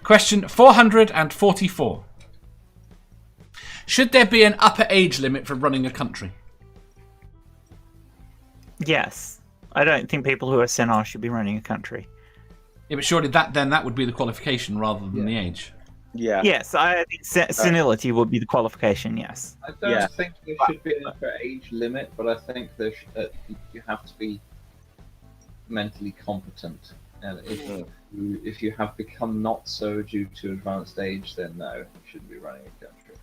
Question 444. Should there be an upper age limit for running a country? Yes. I don't think people who are senile should be running a country. Yeah, but surely that would be the qualification rather than the age. Yeah. Yes, I think senility would be the qualification, yes. I don't think there should be an upper age limit, but I think you have to be mentally competent. And if you have become not so due to advanced age, then no, you shouldn't be running a country.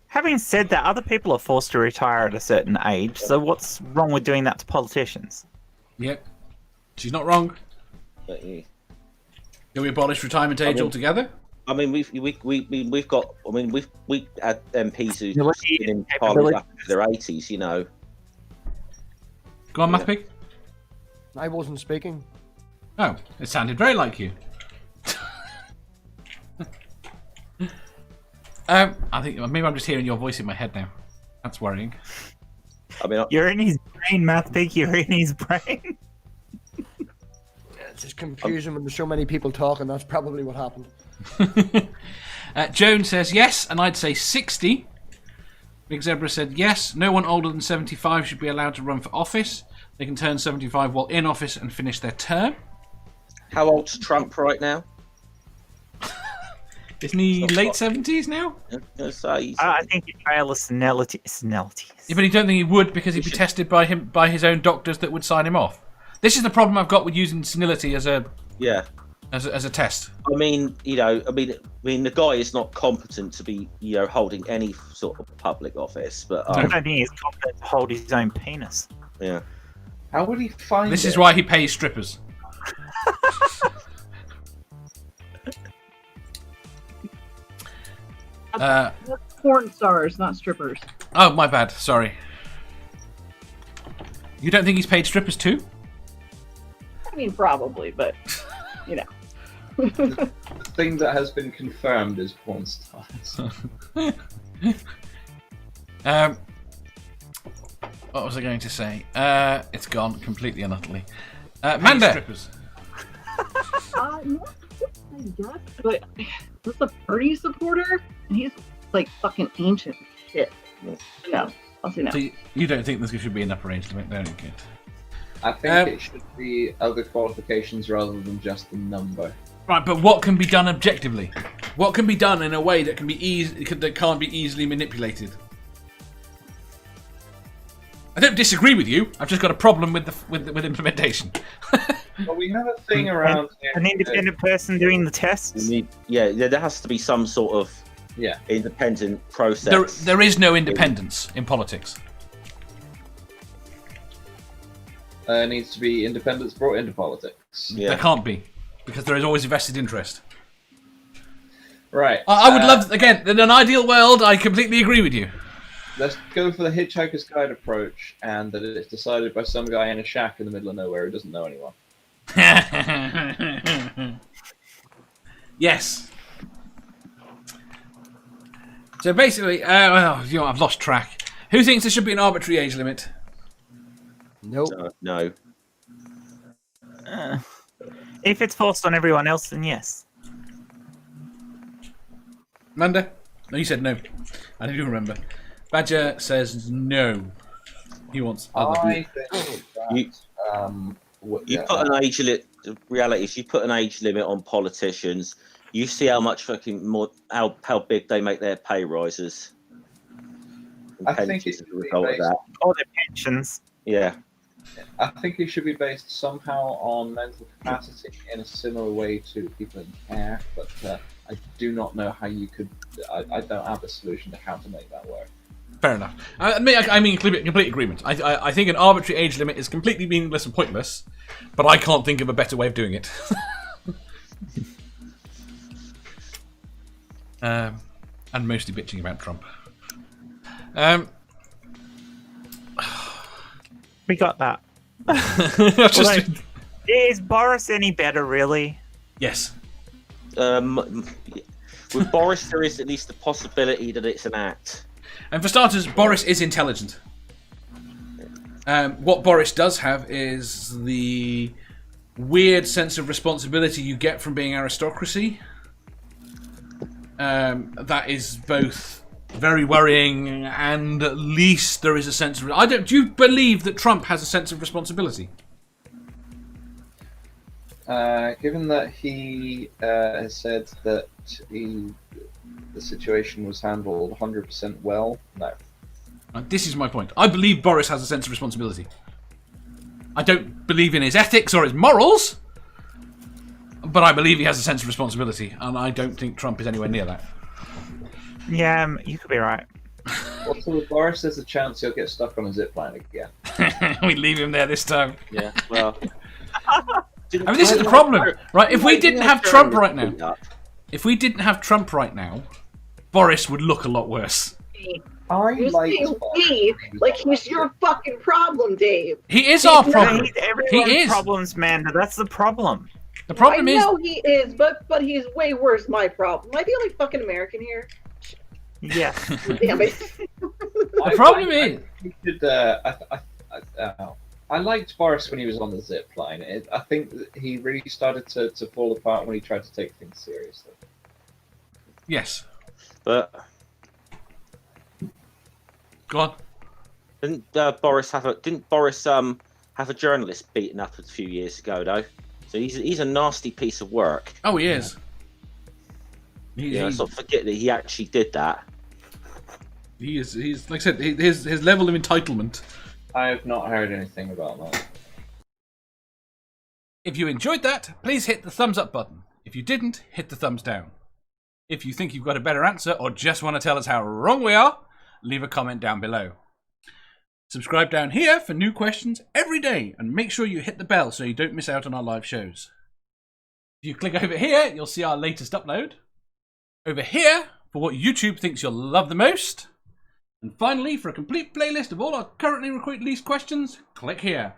Having said that, other people are forced to retire at a certain age, so what's wrong with doing that to politicians? Yep. She's not wrong. But, yeah. Can we abolish retirement age altogether? I mean, we've got. I mean, we had MPs who've been in Capability. Parliament back in their 80s. You know. Go on, Mathpig. I wasn't speaking. Oh, it sounded very like you. I think maybe I'm just hearing your voice in my head now. That's worrying. I mean, You're in his brain, Mathpig. You're in his brain. It's just confusing when there's so many people talking. That's probably what happened. Joan says yes, and I'd say 60. Big Zebra said yes. No one older than 75 should be allowed to run for office. They can turn 75 while in office and finish their term. how old's Trump right now? Isn't he late 70s now? I think he'd fail a senility. Yeah, but you don't think he would because he'd be tested by his own doctors that would sign him off. This is the problem I've got with using senility as a test. I mean, the guy is not competent to be, holding any sort of public office. But I don't think he's competent to hold his own penis. Yeah. How would he find This is why he pays strippers. Porn stars, not strippers. Oh, my bad. Sorry. You don't think he's paid strippers too? I mean, probably, but The thing that has been confirmed is porn stars. What was I going to say? It's gone completely and utterly. Manda. Strippers. No, I guess, but was a Bernie supporter, and he's like fucking ancient shit. No, I'll say no. So you don't think there should be an upper age limit, don't you, kid? I think it should be other qualifications rather than just the number. Right, but what can be done objectively? What can be done in a way that can be that can't be easily manipulated? I don't disagree with you. I've just got a problem with implementation. Well, we have a thing around here. An independent person doing the tests. There has to be some sort of independent process. There is no independence in politics. Needs to be independence brought into politics. Yeah. There can't be, because there is always a vested interest. Right. I would love, again, in an ideal world, I completely agree with you. Let's go for the Hitchhiker's Guide approach, and that it's decided by some guy in a shack in the middle of nowhere who doesn't know anyone. Yes. So basically, I've lost track. Who thinks there should be an arbitrary age limit? Nope. No. If it's forced on everyone else, then yes. Manda? No, you said no. I do remember. Badger says no. He wants other. I think that, you put an age limit. The reality is, you put an age limit on politicians. You see how much fucking more how big they make their pay rises. I think it's as a result of that. Or their pensions. Yeah. I think it should be based somehow on mental capacity in a similar way to people in care, but I do not know how you could. I don't have a solution to how to make that work. Fair enough. I mean, complete agreement. I think an arbitrary age limit is completely meaningless and pointless, but I can't think of a better way of doing it. And mostly bitching about Trump. We got that. Is Boris any better, really? Yes. With Boris, there is at least the possibility that it's an act. And for starters, Boris is intelligent. What Boris does have is the weird sense of responsibility you get from being aristocracy. that is both very worrying and at least there is a sense of... do you believe that Trump has a sense of responsibility? Given that he has said that the situation was handled 100% well, no. This is my point. I believe Boris has a sense of responsibility. I don't believe in his ethics or his morals, but I believe he has a sense of responsibility, and I don't think Trump is anywhere near that. Yeah, you could be right. Also, with Boris, there's a chance he'll get stuck on a zipline again. We leave him there this time. Yeah, well. I mean, this is the problem, right? If we didn't have Trump right now, Boris would look a lot worse. You say we, like he's your fucking problem, Dave. He is our problem. He's everyone's problems, man. That's the problem. The problem is... I know he is, but he's way worse my problem. Am I the only fucking American here? Yeah. Damn it. The problem is... I liked Boris when he was on the zip line. I think that he really started to fall apart when he tried to take things seriously. Yes. But go on. Didn't Boris have a journalist beaten up a few years ago though? So he's a nasty piece of work. Oh, he is. Sort of forget that he actually did that. He's like I said, his level of entitlement. I have not heard anything about that. If you enjoyed that, please hit the thumbs up button. If you didn't, hit the thumbs down. If you think you've got a better answer or just want to tell us how wrong we are, leave a comment down below. Subscribe down here for new questions every day and make sure you hit the bell so you don't miss out on our live shows. If you click over here, you'll see our latest upload. Over here, for what YouTube thinks you'll love the most. And finally, for a complete playlist of all our currently released questions, click here.